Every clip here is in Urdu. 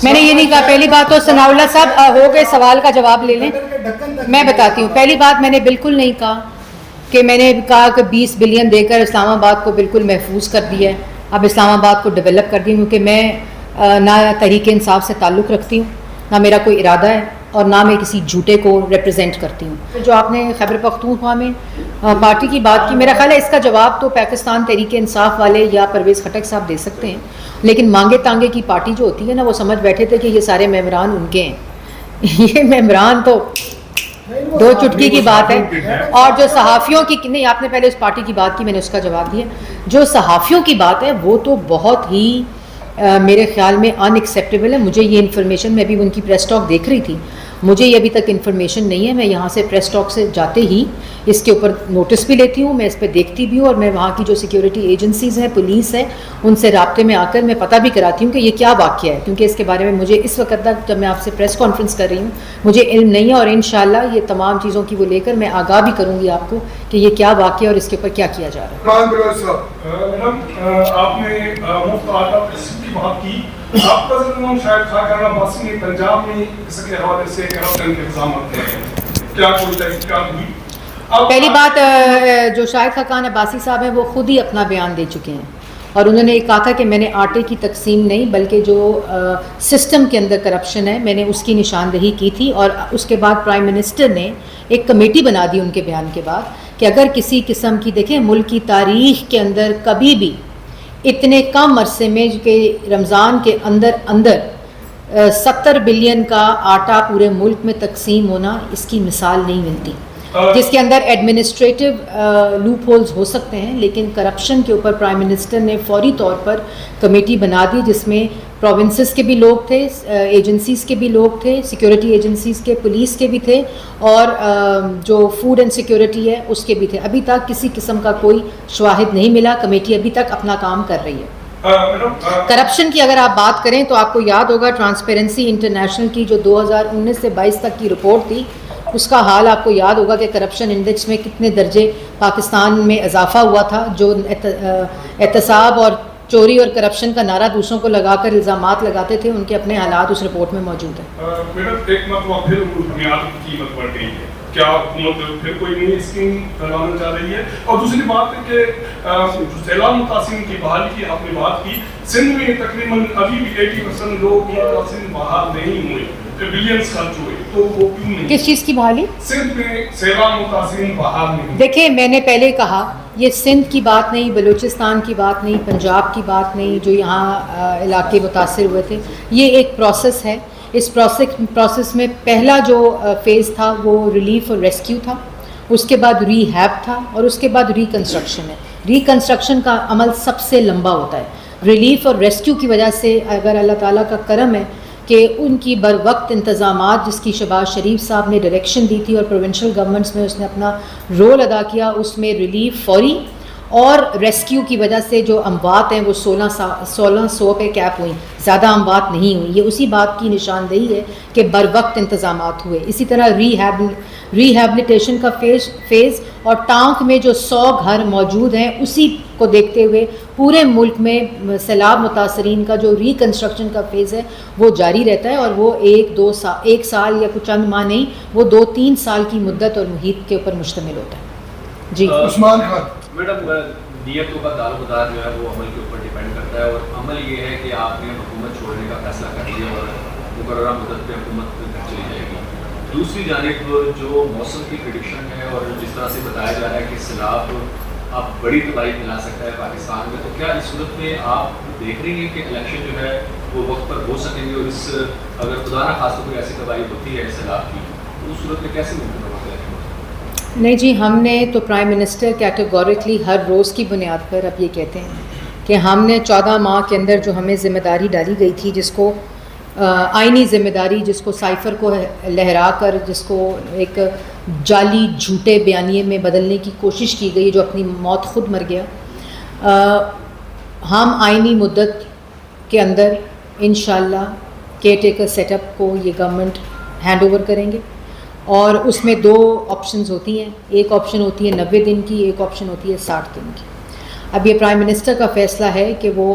میں نے یہ نہیں کہا. پہلی بات تو ثناء اللہ صاحب ہو گئے, سوال کا جواب لے لیں. میں بتاتی ہوں. پہلی بات میں نے بالکل نہیں کہا کہ میں نے کہا کہ 20 بلین دے کر اسلام آباد کو بالکل محفوظ کر دیا ہے, اب اسلام آباد کو ڈیولپ کر دی, کیونکہ میں نہ تحریک انصاف سے تعلق رکھتی ہوں, نہ میرا کوئی ارادہ ہے, اور نہ میں کسی جھوٹے کو ریپرزینٹ کرتی ہوں. جو آپ نے خیبر پختونخوا میں پارٹی کی بات کی, میرا خیال ہے اس کا جواب تو پاکستان تحریک انصاف والے یا پرویز خٹک صاحب دے سکتے ہیں, لیکن مانگے تانگے کی پارٹی جو ہوتی ہے نا, وہ سمجھ بیٹھے تھے کہ یہ سارے ممبران ان کے ہیں. یہ ممبران تو دو چٹکی کی بات ہے. اور جو صحافیوں کی, نہیں آپ نے پہلے اس پارٹی کی بات کی, میں نے اس کا جواب دیا. جو صحافیوں کی بات ہے وہ تو بہت ہی میرے خیال میں ان ایکسیپٹیبل ہے. مجھے یہ انفارمیشن, میں ابھی ان کی پریس ٹاک دیکھ رہی تھی, مجھے یہ ابھی تک انفارمیشن نہیں ہے. میں یہاں سے پریس ٹاک سے جاتے ہی اس کے اوپر نوٹس بھی لیتی ہوں, میں اس پہ دیکھتی بھی ہوں, اور میں وہاں کی جو سیکیورٹی ایجنسیز ہیں, پولیس ہے, ان سے رابطے میں آ کر میں پتہ بھی کراتی ہوں کہ یہ کیا واقعہ ہے, کیونکہ اس کے بارے میں مجھے اس وقت تک, جب میں آپ سے پریس کانفرنس کر رہی ہوں, مجھے علم نہیں ہے. اور انشاءاللہ یہ تمام چیزوں کی وہ لے کر میں آگاہ بھی کروں گی آپ کو کہ یہ کیا واقعہ ہے اور اس کے اوپر کیا کیا جا رہا ہے. میڈم آپ نے مفت آٹا کی بات کی, آپ کا ذکر شاید خاکان عباسی نے پنجاب میں اس کے حوالے سے کرپشن کے الزامات ہیں, کیا کوئی تحقیقات ہوئی؟ پہلی بات, جو شاہد خاقان عباسی صاحب ہیں وہ خود ہی اپنا بیان دے چکے ہیں, اور انہوں نے یہ کہا تھا کہ میں نے آٹے کی تقسیم نہیں بلکہ جو سسٹم کے اندر کرپشن ہے میں نے اس کی نشاندہی کی تھی. اور اس کے بعد پرائم منسٹر نے ایک کمیٹی بنا دی ان کے بیان کے بعد کہ اگر کسی قسم کی, دیکھیں ملک کی تاریخ کے اندر کبھی بھی اتنے کم عرصے میں کہ رمضان کے اندر 70 بلین کا آٹا پورے ملک میں تقسیم ہونا, اس کی مثال نہیں ملتی, جس کے اندر ایڈمنسٹریٹو لوپ ہولز ہو سکتے ہیں, لیکن کرپشن کے اوپر پرائم منسٹر نے فوری طور پر کمیٹی بنا دی جس میں پروونسز کے بھی لوگ تھے, ایجنسیز کے بھی لوگ تھے, سیکیورٹی ایجنسیز کے, پولیس کے بھی تھے, اور جو فوڈ اینڈ سیکیورٹی ہے اس کے بھی تھے. ابھی تک کسی قسم کا کوئی شواہد نہیں ملا. کمیٹی ابھی تک اپنا کام کر رہی ہے. کرپشن کی اگر آپ بات کریں تو آپ کو یاد ہوگا ٹرانسپیرنسی انٹرنیشنل کی جو 2019 سے 22 تک کی رپورٹ تھی, اس کا حال آپ کو یاد ہوگا کہ کرپشن انڈیکس میں کتنے درجے پاکستان میں اضافہ ہوا تھا. جو احتساب اور چوری اور کرپشن کا نعرہ دوسروں کو لگا کر الزامات لگاتے تھے, ان کے اپنے حالات اس رپورٹ میں موجود ہیں. میڈم ایک مرتبہ پھر بنیاد کی قیمت بڑھ گئی ہے, کیا حکومت پھر کوئی نئی اسکیم لانا چاہ رہی ہے؟ اور دوسری بات ہے کہ سیلاب متاثرین کی بحالی کی آپ نے بات کی, سندھ میں تقریباً ابھی بھی 80% لوگ متاثرین بحال نہیں ہوئے, بلینز خرچ ہوئے, تو وہ کیوں نہیں؟ کس چیز کی بحالی؟ سندھ میں سیلاب متاثرین بحال نہیں. دیکھیں میں نے پہلے کہا یہ سندھ کی بات نہیں, بلوچستان کی بات نہیں, پنجاب کی بات نہیں, جو یہاں علاقے متاثر ہوئے تھے. یہ ایک پروسیس ہے. اس پروسیس میں پہلا جو فیز تھا وہ ریلیف اور ریسکیو تھا, اس کے بعد ری ہیب تھا, اور اس کے بعد ریکنسٹرکشن ہے. ریکنسٹرکشن کا عمل سب سے لمبا ہوتا ہے. ریلیف اور ریسکیو کی وجہ سے اگر اللہ تعالیٰ کا کرم ہے کہ ان کی بر وقت انتظامات, جس کی شہباز شریف صاحب نے ڈائریکشن دی تھی اور پروونشل گورنمنٹس میں اس نے اپنا رول ادا کیا, اس میں ریلیف فوری, اور ریسکیو کی وجہ سے جو اموات ہیں وہ 1600 پہ کیپ ہوئیں, زیادہ اموات نہیں ہوئیں. یہ اسی بات کی نشاندہی ہے کہ بر وقت انتظامات ہوئے. اسی طرح ریہیبلیٹیشن کا فیز اور ٹانک میں جو 100 گھر موجود ہیں, اسی کو دیکھتے ہوئے پورے ملک میں سیلاب متاثرین کا جو ریکنسٹرکشن کا فیز ہے وہ جاری رہتا ہے, اور وہ ایک سال یا کچھ چند ماہ نہیں, وہ 2-3 سال کی مدت اور محیط کے اوپر مشتمل ہوتا ہے. جی عثمان خان. میڈم نیتوں کا دار و مدار جو ہے وہ عمل کے اوپر ڈیپینڈ کرتا ہے, اور عمل یہ ہے کہ آپ نے حکومت چھوڑنے کا فیصلہ کر لیا اور مقررہ مدت پہ حکومت چلی جائے گی. دوسری جانب جو موسم کی پریڈکشن ہے اور جس طرح سے بتایا جا رہا ہے کہ سیلاب آپ بڑی تباہی پھیلا سکتا ہے پاکستان میں, تو کیا اس صورت میں آپ دیکھ رہی ہیں کہ الیکشن جو ہے وہ وقت پر ہو سکیں گے, اور اس اگر خدا نہ خاصہ کوئی ایسی تباہی ہوتی ہے سیلاب کی تو اس صورت میں کیسے ممکن ہوگا الیکشن؟ نہیں جی, ہم نے تو پرائم منسٹر کیٹیگوریکلی ہر روز کی بنیاد پر اب یہ کہتے ہیں کہ ہم نے 14 ماہ کے اندر جو ہمیں ذمہ داری ڈالی گئی تھی, جس کو آئینی ذمہ داری, جس کو سائفر کو لہرا کر, جس کو ایک جعلی جھوٹے بیانیے میں بدلنے کی کوشش کی گئی, جو اپنی موت خود مر گیا, ہم آئینی مدت کے اندر انشاءاللہ کیئر ٹیکر سیٹ اپ کو یہ گورنمنٹ ہینڈ اوور کریں گے. اور اس میں 2 آپشنز ہوتی ہیں, ایک آپشن ہوتی ہے 90 دن کی, ایک آپشن ہوتی ہے 60 دن کی. اب یہ پرائم منسٹر کا فیصلہ ہے کہ وہ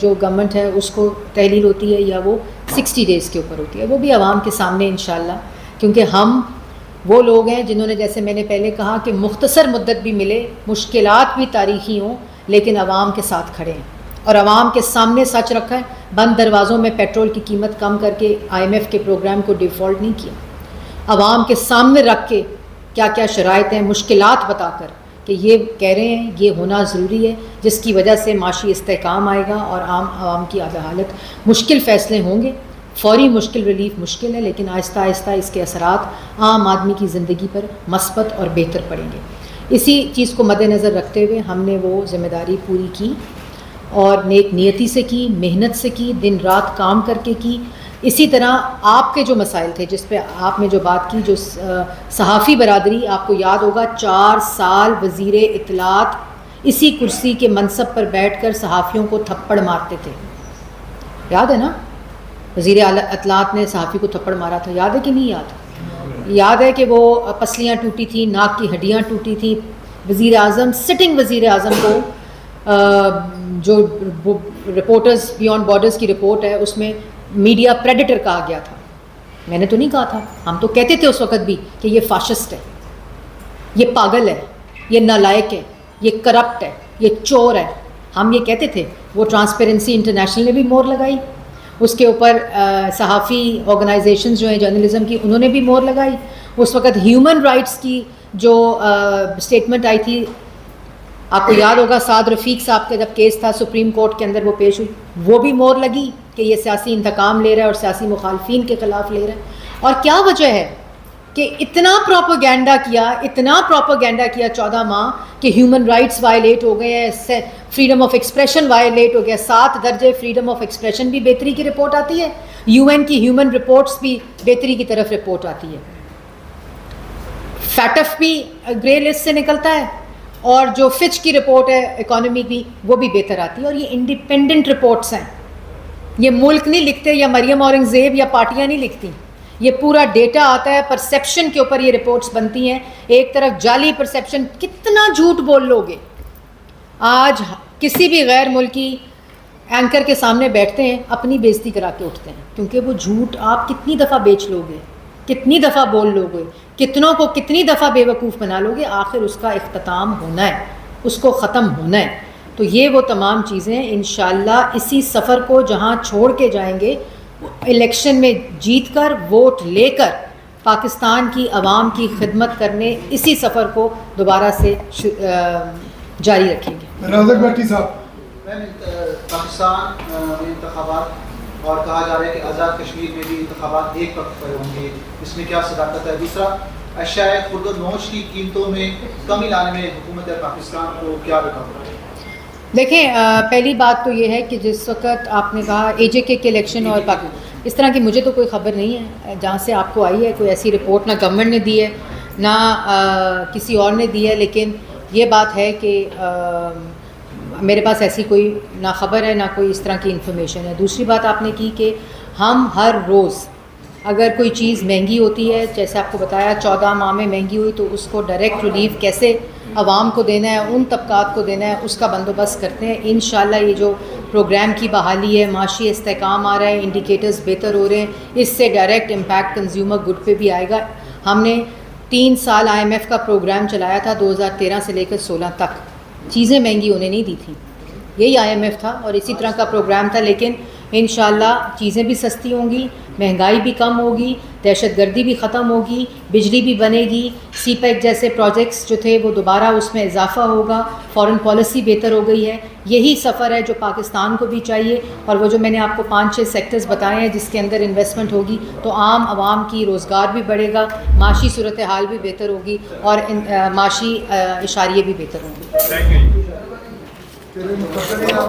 جو گورنمنٹ ہے اس کو تحلیل ہوتی ہے یا وہ 60 ڈیز کے اوپر ہوتی ہے، وہ بھی عوام کے سامنے انشاءاللہ، کیونکہ ہم وہ لوگ ہیں جنہوں نے جیسے میں نے پہلے کہا کہ مختصر مدت بھی ملے، مشکلات بھی تاریخی ہوں، لیکن عوام کے ساتھ کھڑے ہیں اور عوام کے سامنے سچ رکھا ہے. بند دروازوں میں پیٹرول کی قیمت کم کر کے IMF کے پروگرام کو ڈیفالٹ نہیں کیا، عوام کے سامنے رکھ کے کیا کیا شرائط ہیں، مشکلات بتا کر کہ یہ کہہ رہے ہیں یہ ہونا ضروری ہے، جس کی وجہ سے معاشی استحکام آئے گا اور عوام کی حالت. مشکل فیصلے ہوں گے، فوری مشکل ریلیف مشکل ہے، لیکن آہستہ آہستہ اس کے اثرات عام آدمی کی زندگی پر مثبت اور بہتر پڑیں گے. اسی چیز کو مد نظر رکھتے ہوئے ہم نے وہ ذمہ داری پوری کی اور نیک نیتی سے کی، محنت سے کی، دن رات کام کر کے کی. اسی طرح آپ کے جو مسائل تھے جس پہ آپ نے جو بات کی، جو صحافی برادری، آپ کو یاد ہوگا 4 سال وزیر اطلاعات اسی کرسی کے منصب پر بیٹھ کر صحافیوں کو تھپڑ مارتے تھے، یاد ہے نا؟ وزیر اطلاعات نے صحافی کو تھپڑ مارا تھا، یاد ہے کہ نہیں یاد؟ یاد ہے کہ وہ پسلیاں ٹوٹی تھیں، ناک کی ہڈیاں ٹوٹی تھیں. وزیر اعظم، سٹنگ وزیر اعظم کو جو رپورٹرز بیانڈ بارڈرز کی رپورٹ ہے اس میں میڈیا پریڈیٹر کہا گیا تھا. میں نے تو نہیں کہا تھا، ہم تو کہتے تھے اس وقت بھی کہ یہ فاشسٹ ہے، یہ پاگل ہے، یہ نالائق ہے، یہ کرپٹ ہے، یہ چور ہے. ہم یہ کہتے تھے. وہ ٹرانسپیرنسی انٹرنیشنل نے بھی مور لگائی، اس کے اوپر صحافی آرگنائزیشنز جو ہیں جرنلزم کی انہوں نے بھی مور لگائی. اس وقت ہیومن رائٹس کی جو اسٹیٹمنٹ آئی تھی، آپ کو یاد ہوگا سعد رفیق صاحب کا جب کیس تھا سپریم کورٹ کے اندر وہ پیش ہوئی، وہ بھی مور لگی کہ یہ سیاسی انتقام لے رہا ہے اور سیاسی مخالفین کے خلاف لے رہا ہے. اور کیا وجہ ہے کہ اتنا پروپیگنڈا کیا 14 ماہ کہ ہیومن رائٹس وائلیٹ ہو گئے ہیں، فریڈم آف ایکسپریشن وائلیٹ ہو گیا. 7 درجے فریڈم آف ایکسپریشن بھی بہتری کی رپورٹ آتی ہے، UN کی ہیومن رپورٹس بھی بہتری کی طرف رپورٹ آتی ہے، فیٹف بھی گرے لسٹ سے نکلتا ہے، اور جو فچ کی رپورٹ ہے اکانومی کی وہ بھی بہتر آتی ہے. اور یہ انڈیپینڈنٹ رپورٹس ہیں، یہ ملک نہیں لکھتے یا مریم اورنگزیب یا پارٹیاں نہیں لکھتی، یہ پورا ڈیٹا آتا ہے. پرسیپشن کے اوپر یہ رپورٹس بنتی ہیں. ایک طرف جعلی پرسیپشن، کتنا جھوٹ بول لو گے. آج کسی بھی غیر ملکی اینکر کے سامنے بیٹھتے ہیں اپنی بےزتی کرا کے اٹھتے ہیں، کیونکہ وہ جھوٹ آپ کتنی دفعہ بیچ لو گے، کتنی دفعہ بول لو گے، کتنوں کو کتنی دفعہ بے وقوف بنا لو گے. آخر اس کا اختتام ہونا ہے، اس کو ختم ہونا ہے. تو یہ وہ تمام چیزیں انشاءاللہ اسی سفر کو جہاں چھوڑ کے جائیں گے، الیکشن میں جیت کر، ووٹ لے کر پاکستان کی عوام کی خدمت کرنے، اسی سفر کو دوبارہ سے جاری رکھیں گے. رازق بھٹی صاحب، پاکستان میں انتخابات اور کہا جا رہا ہے کہ آزاد کشمیر میں بھی انتخابات ایک وقت پر ہوں گے، اس میں کیا صداقت ہے؟ دوسرا، اشیاء خرد و نوش کی قیمتوں میں کمی لانے میں حکومت پاکستان کو کیا رکاوٹ ہے؟ دیکھیں، پہلی بات تو یہ ہے کہ جس وقت آپ نے کہا AJK کے الیکشن اور اس طرح کی مجھے تو کوئی خبر نہیں ہے جہاں سے آپ کو آئی ہے. کوئی ایسی رپورٹ نہ گورنمنٹ نے دی ہے نہ کسی اور نے دی ہے، لیکن یہ بات ہے کہ میرے پاس ایسی کوئی نہ خبر ہے نہ کوئی اس طرح کی انفارمیشن ہے. دوسری بات آپ نے کی کہ ہم ہر روز اگر کوئی چیز مہنگی ہوتی ہے، جیسے آپ کو بتایا 14 ماہ میں مہنگی ہوئی، تو اس کو ڈائریکٹ ریلیف کیسے عوام کو دینا ہے، ان طبقات کو دینا ہے، اس کا بندوبست کرتے ہیں. انشاءاللہ یہ جو پروگرام کی بحالی ہے، معاشی استحکام آ رہا ہے، انڈیکیٹرز بہتر ہو رہے ہیں، اس سے ڈائریکٹ امپیکٹ کنزیومر گڈ پہ بھی آئے گا. ہم نے 3 سال IMF کا پروگرام چلایا تھا 2013 سے لے کر 16 تک. چیزیں مہنگی ہونے نہیں دی تھیں، یہی IMF تھا اور اسی طرح کا پروگرام تھا. لیکن انشاءاللہ چیزیں بھی سستی ہوں گی، مہنگائی بھی کم ہوگی، دہشت گردی بھی ختم ہوگی، بجلی بھی بنے گی، CPEC جیسے پروجیکٹس جو تھے وہ دوبارہ اس میں اضافہ ہوگا، فارن پالیسی بہتر ہو گئی ہے. یہی سفر ہے جو پاکستان کو بھی چاہیے. اور وہ جو میں نے آپ کو 5-6 سیکٹرز بتائے ہیں جس کے اندر انویسٹمنٹ ہوگی تو عام عوام کی روزگار بھی بڑھے گا، معاشی صورتحال بھی بہتر ہوگی اور معاشی اشاریے بھی بہتر ہوں گے.